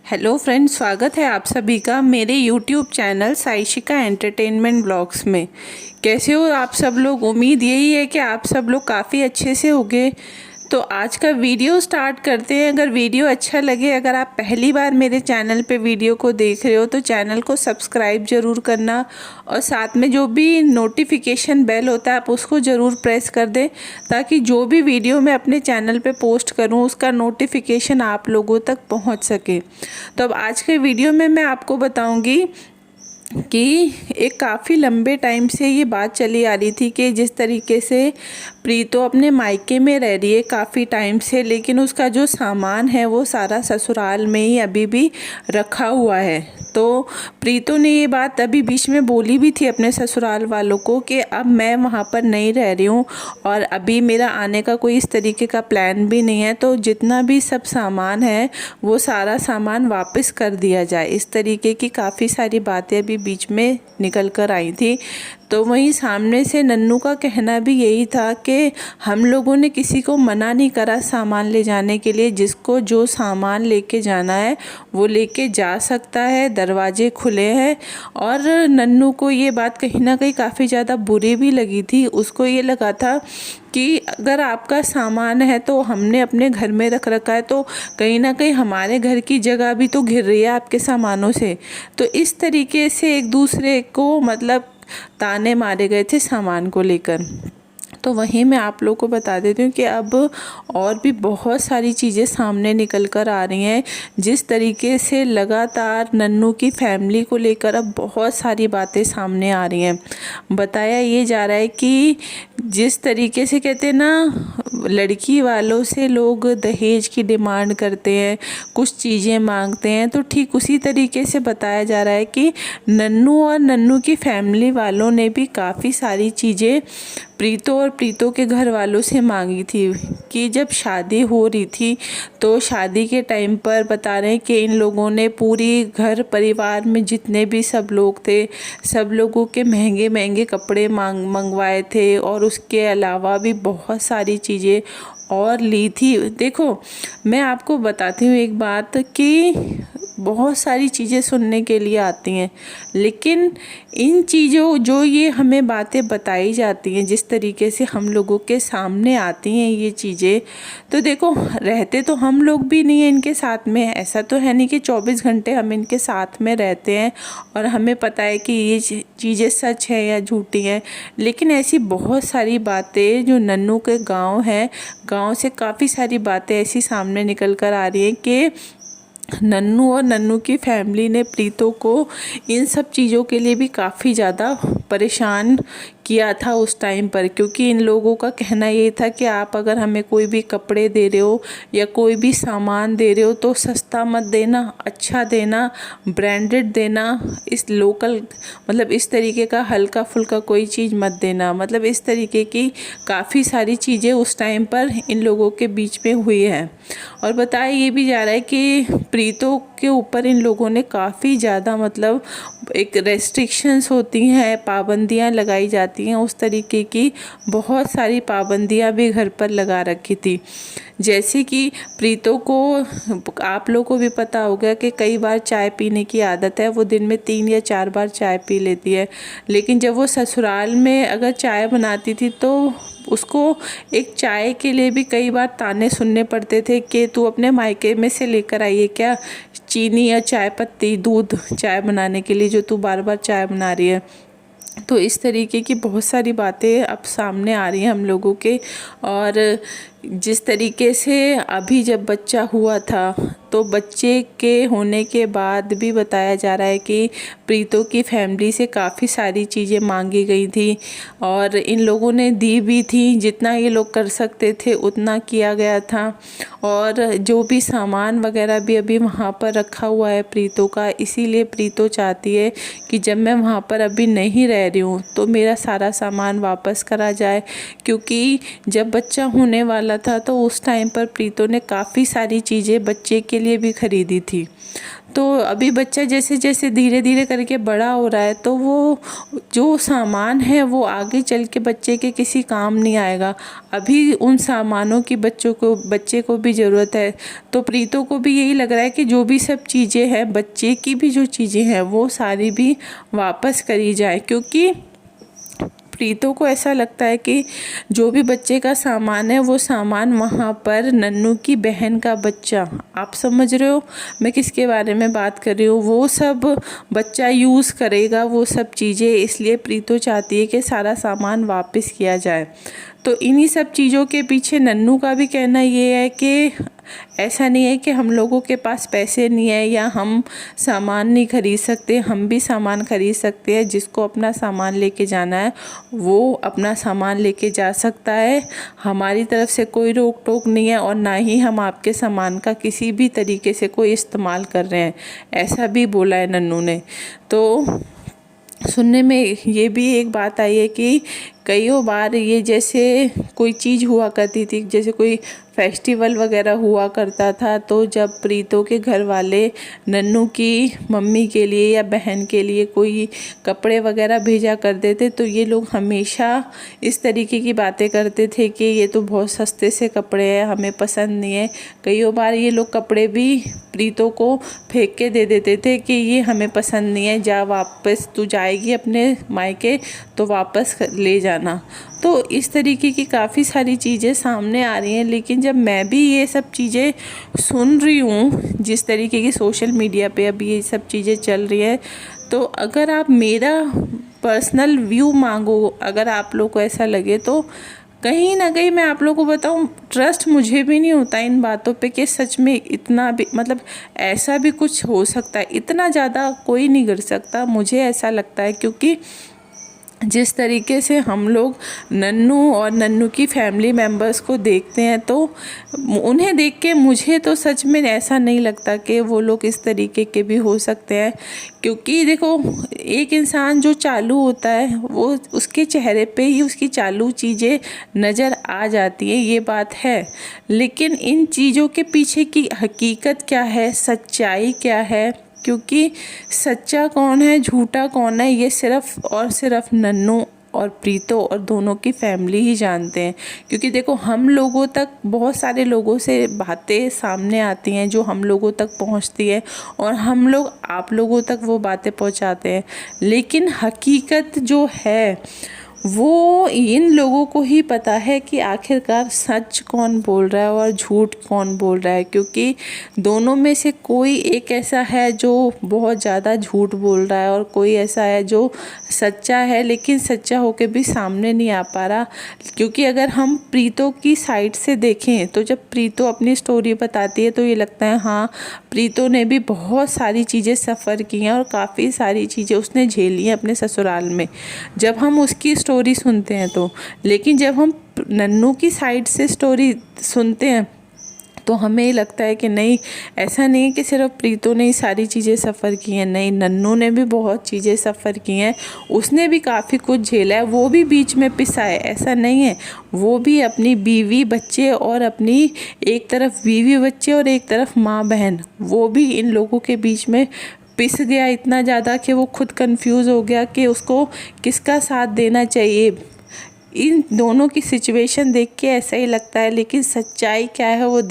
Hello friends, स्वागत है आप सभी का मेरे यूट्यूब चैनल साइशिका एंटरटेनमेंट ब्लॉग्स में। कैसे हो आप सब लोग? उम्मीद यही है कि आप सब लोग काफ़ी अच्छे से होंगे। तो आज का वीडियो स्टार्ट करते हैं। अगर वीडियो अच्छा लगे, अगर आप पहली बार मेरे चैनल पे वीडियो को देख रहे हो तो चैनल को सब्सक्राइब ज़रूर करना और साथ में जो भी नोटिफिकेशन बेल होता है आप उसको ज़रूर प्रेस कर दें, ताकि जो भी वीडियो मैं अपने चैनल पे पोस्ट करूं उसका नोटिफिकेशन आप लोगों तक पहुंच सके। तो अब आज के वीडियो में मैं आपको बताऊंगी कि एक काफ़ी लंबे टाइम से ये बात चली आ रही थी कि जिस तरीके से प्रीतो अपने मायके में रह रही है काफ़ी टाइम से, लेकिन उसका जो सामान है वो सारा ससुराल में ही अभी भी रखा हुआ है। तो प्रीतो ने ये बात अभी बीच में बोली भी थी अपने ससुराल वालों को कि अब मैं वहाँ पर नहीं रह रही हूँ और अभी मेरा आने का कोई इस तरीके का प्लान भी नहीं है, तो जितना भी सब सामान है वो सारा सामान वापस कर दिया जाए। इस तरीके की काफ़ी सारी बातें अभी बीच में निकल कर आई थी। तो वहीं सामने से नन्नू का कहना भी यही था कि हम लोगों ने किसी को मना नहीं करा सामान ले जाने के लिए, जिसको जो सामान लेके जाना है वो लेके जा सकता है, दरवाजे खुले हैं। और नन्नू को ये बात कहीं ना कहीं काफ़ी ज़्यादा बुरी भी लगी थी। उसको ये लगा था कि अगर आपका सामान है तो हमने अपने घर में रख रखा है, तो कहीं ना कहीं हमारे घर की जगह भी तो घिर रही है आपके सामानों से। तो इस तरीके से एक दूसरे को मतलब ताने मारे गए थे सामान को लेकर। तो वहीं मैं आप लोगों को बता देती हूँ कि अब और भी बहुत सारी चीज़ें सामने निकल कर आ रही हैं। जिस तरीके से लगातार नन्नू की फैमिली को लेकर अब बहुत सारी बातें सामने आ रही हैं। बताया ये जा रहा है कि जिस तरीके से कहते हैं ना, लड़की वालों से लोग दहेज की डिमांड करते हैं, कुछ चीज़ें मांगते हैं, तो ठीक उसी तरीके से बताया जा रहा है कि नन्नू और नन्नू की फैमिली वालों ने भी काफ़ी सारी चीज़ें प्रीतो और प्रीतो के घर वालों से मांगी थी। कि जब शादी हो रही थी तो शादी के टाइम पर बता रहे हैं कि इन लोगों ने पूरी घर परिवार में जितने भी सब लोग थे सब लोगों के महंगे महंगे कपड़े मंगवाए थे और उसके अलावा भी बहुत सारी चीज़ें और ली थी। देखो, मैं आपको बताती हूँ एक बात कि बहुत सारी चीज़ें सुनने के लिए आती हैं, लेकिन इन चीज़ों जो ये हमें बातें बताई जाती हैं, जिस तरीके से हम लोगों के सामने आती हैं ये चीज़ें, तो देखो रहते तो हम लोग भी नहीं हैं इनके साथ में। ऐसा तो है नहीं कि 24 घंटे हम इनके साथ में रहते हैं और हमें पता है कि ये चीज़ें सच है या झूठी हैं। लेकिन ऐसी बहुत सारी बातें जो नन्नू के गाँव है, गाँव से काफ़ी सारी बातें ऐसी सामने निकल कर आ रही हैं कि नन्नू और नन्नू की फैमिली ने प्रीतो को इन सब चीज़ों के लिए भी काफ़ी ज़्यादा परेशान किया था उस टाइम पर। क्योंकि इन लोगों का कहना ये था कि आप अगर हमें कोई भी कपड़े दे रहे हो या कोई भी सामान दे रहे हो तो सस्ता मत देना, अच्छा देना, ब्रांडेड देना, इस लोकल मतलब इस तरीके का हल्का फुल्का कोई चीज़ मत देना। मतलब इस तरीके की काफ़ी सारी चीज़ें उस टाइम पर इन लोगों के बीच में हुई हैं। और बताया ये भी जा रहा है कि प्रीतो के ऊपर इन लोगों ने काफ़ी ज़्यादा मतलब एक रेस्ट्रिक्शंस होती हैं, पाबंदियां लगाई जाती हैं, उस तरीके की बहुत सारी पाबंदियां भी घर पर लगा रखी थी। जैसे कि प्रीतो को आप लोगों को भी पता होगा कि कई बार चाय पीने की आदत है, वो दिन में 3 या 4 बार चाय पी लेती है। लेकिन जब वो ससुराल में अगर चाय बनाती थी तो उसको एक चाय के लिए भी कई बार ताने सुनने पड़ते थे कि तू अपने मायके में से लेकर आई है क्या चीनी या चाय पत्ती, दूध चाय बनाने के लिए, जो तू बार बार चाय बना रही है। तो इस तरीके की बहुत सारी बातें अब सामने आ रही हैं हम लोगों के। और जिस तरीके से अभी जब बच्चा हुआ था तो बच्चे के होने के बाद भी बताया जा रहा है कि प्रीतो की फैमिली से काफ़ी सारी चीज़ें मांगी गई थी और इन लोगों ने दी भी थी। जितना ये लोग कर सकते थे उतना किया गया था। और जो भी सामान वगैरह भी अभी वहाँ पर रखा हुआ है प्रीतो का, इसीलिए प्रीतो चाहती है कि जब मैं वहाँ पर अभी नहीं रह रही हूँ तो मेरा सारा सामान वापस करा जाए। क्योंकि जब बच्चा होने वाला वाला था तो उस टाइम पर प्रीतो ने काफ़ी सारी चीज़ें बच्चे के लिए भी खरीदी थी। तो अभी बच्चा जैसे जैसे धीरे धीरे करके बड़ा हो रहा है तो वो जो सामान है वो आगे चल के बच्चे के किसी काम नहीं आएगा। अभी उन सामानों की बच्चे को भी ज़रूरत है। तो प्रीतो को भी यही लग रहा है कि जो भी सब चीज़ें हैं, बच्चे की भी जो चीज़ें हैं वो सारी भी वापस करी जाए, क्योंकि प्रीतो को ऐसा लगता है कि जो भी बच्चे का सामान है वो सामान वहाँ पर नन्नू की बहन का बच्चा, आप समझ रहे हो मैं किसके बारे में बात कर रही हूँ, वो सब बच्चा यूज़ करेगा वो सब चीज़ें। इसलिए प्रीतो चाहती है कि सारा सामान वापस किया जाए। तो इन्हीं सब चीज़ों के पीछे नन्नू का भी कहना ये है कि ऐसा नहीं है कि हम लोगों के पास पैसे नहीं है या हम सामान नहीं खरीद सकते, हम भी सामान खरीद सकते हैं। जिसको अपना सामान लेके जाना है वो अपना सामान लेके जा सकता है। हमारी तरफ से कोई रोक टोक नहीं है और ना ही हम आपके सामान का किसी भी तरीके से कोई इस्तेमाल कर रहे हैं, ऐसा भी बोला है नन्नू ने। तो सुनने में ये भी एक बात आई है कि कईयों बार ये जैसे कोई चीज़ हुआ करती थी, जैसे कोई फेस्टिवल वगैरह हुआ करता था, तो जब प्रीतो के घर वाले नन्नू की मम्मी के लिए या बहन के लिए कोई कपड़े वगैरह भेजा करते थे तो ये लोग हमेशा इस तरीके की बातें करते थे कि ये तो बहुत सस्ते से कपड़े हैं, हमें पसंद नहीं है। कईयों बार ये लोग कपड़े भी प्रीतो को फेंक के दे देते थे कि ये हमें पसंद नहीं है, जा वापस, तू जाएगी अपने मायके तो वापस ले जाना। तो इस तरीके की काफ़ी सारी चीज़ें सामने आ रही हैं। लेकिन जब मैं भी ये सब चीज़ें सुन रही हूँ, जिस तरीके की सोशल मीडिया पे अभी ये सब चीज़ें चल रही हैं, तो अगर आप मेरा पर्सनल व्यू मांगो, अगर आप लोग को ऐसा लगे तो कहीं ना कहीं मैं आप लोगों को बताऊं, ट्रस्ट मुझे भी नहीं होता इन बातों पे कि सच में इतना भी, मतलब ऐसा भी कुछ हो सकता है। इतना ज़्यादा कोई नहीं कर सकता, मुझे ऐसा लगता है। क्योंकि जिस तरीके से हम लोग नन्नू और नन्नू की फैमिली मेम्बर्स को देखते हैं तो उन्हें देख के मुझे तो सच में ऐसा नहीं लगता कि वो लोग इस तरीके के भी हो सकते हैं। क्योंकि देखो, एक इंसान जो चालू होता है वो उसके चेहरे पे ही उसकी चालू चीज़ें नज़र आ जाती है, ये बात है। लेकिन इन चीज़ों के पीछे की हकीकत क्या है, सच्चाई क्या है, क्योंकि सच्चा कौन है झूठा कौन है ये सिर्फ़ और सिर्फ नन्नू और प्रीतो और दोनों की फैमिली ही जानते हैं। क्योंकि देखो, हम लोगों तक बहुत सारे लोगों से बातें सामने आती हैं जो हम लोगों तक पहुंचती है और हम लोग आप लोगों तक वो बातें पहुंचाते हैं। लेकिन हकीकत जो है वो इन लोगों को ही पता है कि आखिरकार सच कौन बोल रहा है और झूठ कौन बोल रहा है। क्योंकि दोनों में से कोई एक ऐसा है जो बहुत ज़्यादा झूठ बोल रहा है और कोई ऐसा है जो सच्चा है, लेकिन सच्चा होके भी सामने नहीं आ पा रहा। क्योंकि अगर हम प्रीतो की साइड से देखें तो जब प्रीतो अपनी स्टोरी बताती है तो ये लगता है हाँ, प्रीतो ने भी बहुत सारी चीज़ें सफ़र की हैं और काफ़ी सारी चीज़ें उसने झेली हैं अपने ससुराल में, जब हम उसकी स्टोरी सुनते हैं तो। लेकिन जब हम नन्नू की साइड से स्टोरी सुनते हैं तो हमें ये लगता है कि नहीं, ऐसा नहीं है कि सिर्फ प्रीतो ने ही सारी चीज़ें सफ़र की हैं, नहीं, नन्नू ने भी बहुत चीज़ें सफ़र की हैं, उसने भी काफ़ी कुछ झेला है, वो भी बीच में पिसा है, ऐसा नहीं है। वो भी अपनी बीवी बच्चे और अपनी एक तरफ बीवी बच्चे और एक तरफ माँ बहन, वो भी इन लोगों के बीच में पिस गया इतना ज़्यादा कि वो खुद कंफ्यूज हो गया कि उसको किसका साथ देना चाहिए। इन दोनों की सिचुएशन देख के ऐसा ही लगता है, लेकिन सच्चाई क्या है वो देख